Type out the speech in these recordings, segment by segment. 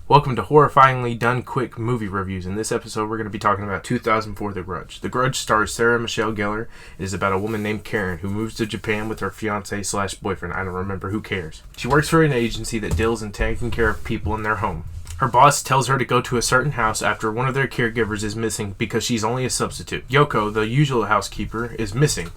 Welcome to Horrifyingly Done Quick Movie Reviews. In this episode, we're going to be talking about 2004 The Grudge. The Grudge stars Sarah Michelle Gellar. It is about a woman named Karen who moves to Japan with her fiancé/boyfriend. I don't remember, who cares. She works for an agency that deals in taking care of people in their home. Her boss tells her to go to a certain house after one of their caregivers is missing because she's only a substitute. Yoko, the usual housekeeper, is missing.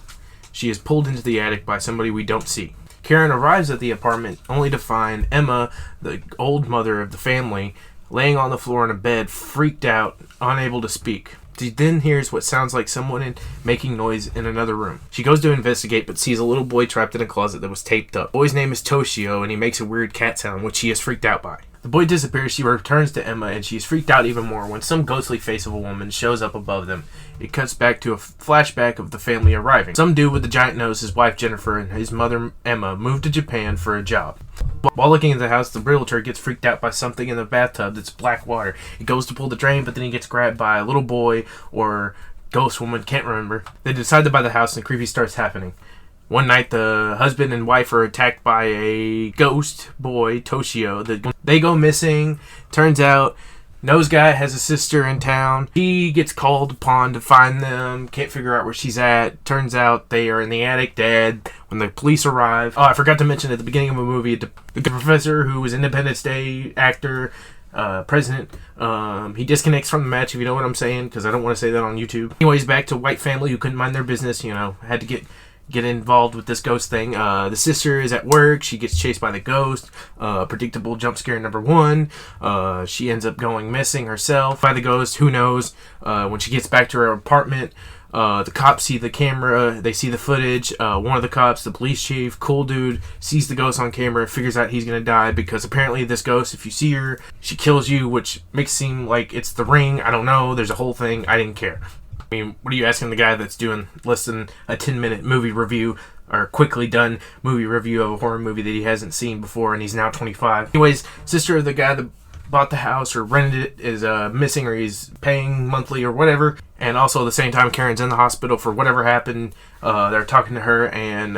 She is pulled into the attic by somebody we don't see. Karen arrives at the apartment only to find Emma, the old mother of the family, laying on the floor in a bed, freaked out, unable to speak. She then hears what sounds like someone making noise in another room. She goes to investigate but sees a little boy trapped in a closet that was taped up. The boy's name is Toshio and he makes a weird cat sound, which she is freaked out by. The boy disappears, she returns to Emma, and she's freaked out even more when some ghostly face of a woman shows up above them. It cuts back to a flashback of the family arriving. Some dude with a giant nose, his wife Jennifer, and his mother Emma moved to Japan for a job. While looking at the house, the realtor gets freaked out by something in the bathtub that's black water. He goes to pull the drain, but then he gets grabbed by a little boy or ghost woman, can't remember. They decide to buy the house and creepy starts happening. One night, the husband and wife are attacked by a ghost boy, Toshio. They go missing. Turns out, Nose Guy has a sister in town. He gets called upon to find them. Can't figure out where she's at. Turns out they are in the attic dead when the police arrive. Oh, I forgot to mention at the beginning of the movie, the professor, who was Independence Day actor, president, he disconnects from the match, if you know what I'm saying, because I don't want to say that on YouTube. Anyways, back to white family who couldn't mind their business, had to get involved with this ghost thing. The sister is at work. She gets chased by the ghost. Predictable jump scare number one. She ends up going missing herself by the ghost. Who knows? When she gets back to her apartment, the cops see the camera. They see the footage. One of the cops, the police chief, cool dude, sees the ghost on camera, figures out he's gonna die because apparently this ghost, if you see her, she kills you, which makes it seem like it's the Ring. I don't know. There's a whole thing. I didn't care. I mean, what are you asking the guy that's doing less than a 10-minute movie review or quickly done movie review of a horror movie that he hasn't seen before and he's now 25? Anyways, sister of the guy that bought the house or rented it is missing, or he's paying monthly or whatever. And also at the same time, Karen's in the hospital for whatever happened. They're talking to her and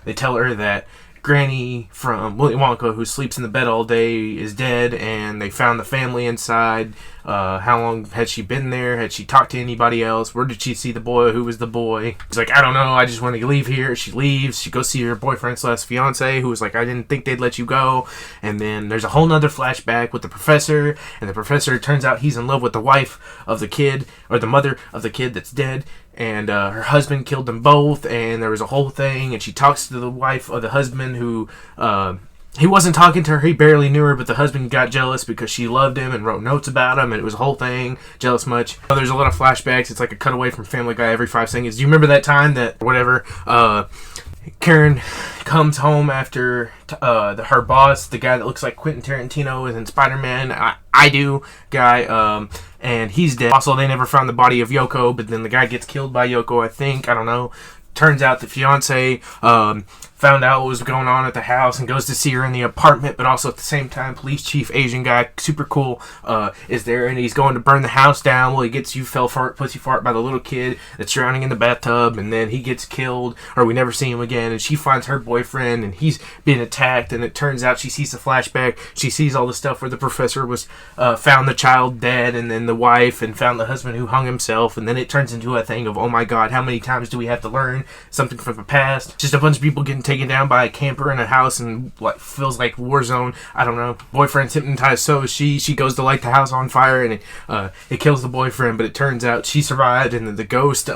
they tell her that Granny from Willy Wonka, who sleeps in the bed all day, is dead, and they found the family inside. How long had she been there? Had she talked to anybody else? Where did she see the boy? Who was the boy? She's like, I don't know, I just want to leave here. She leaves. She goes see her boyfriend/fiance, who was like, I didn't think they'd let you go. And then there's a whole nother flashback with the professor, and the professor, turns out he's in love with the wife of the kid, or the mother of the kid that's dead. And her husband killed them both, and there was a whole thing, and she talks to the wife of the husband who, he wasn't talking to her, he barely knew her, but the husband got jealous because she loved him and wrote notes about him, and it was a whole thing, jealous much. There's a lot of flashbacks, it's like a cutaway from Family Guy every 5 seconds. Do you remember that time that, whatever, Karen comes home after her boss, the guy that looks like Quentin Tarantino is in Spider-Man, I do guy, and he's dead. Also, they never found the body of Yoko, but then the guy gets killed by Yoko, I think. I don't know. Turns out the fiance found out what was going on at the house and goes to see her in the apartment, but also at the same time, police chief, Asian guy, super cool, is there, and he's going to burn the house down. Well, he gets pussy fart by the little kid that's drowning in the bathtub, and then he gets killed, or we never see him again, and she finds her boyfriend, and he's been attacked, and it turns out she sees the flashback. She sees all the stuff where the professor was found the child dead, and then the wife, and found the husband who hung himself, and then it turns into a thing of, oh my god, how many times do we have to learn something from the past? Just a bunch of people getting taken down by a camper in a house and like feels like war zone. I don't know. Boyfriend's hypnotized, so is she. She goes to light the house on fire and it kills the boyfriend, but it turns out she survived, and then the ghost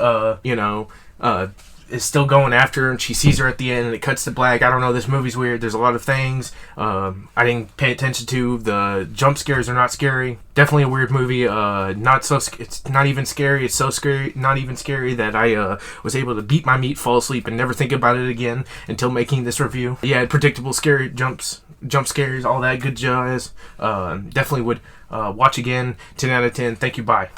is still going after her, and she sees her at the end, and it cuts to black. I don't know, this movie's weird. There's a lot of things I didn't pay attention to. The jump scares are not scary. Definitely a weird movie. It's not even scary. It's so scary, not even scary, that I was able to beat my meat, fall asleep, and never think about it again until making this review. Yeah, predictable, scary jump scares, all that good jazz. Definitely would watch again. 10 out of 10. Thank you. Bye.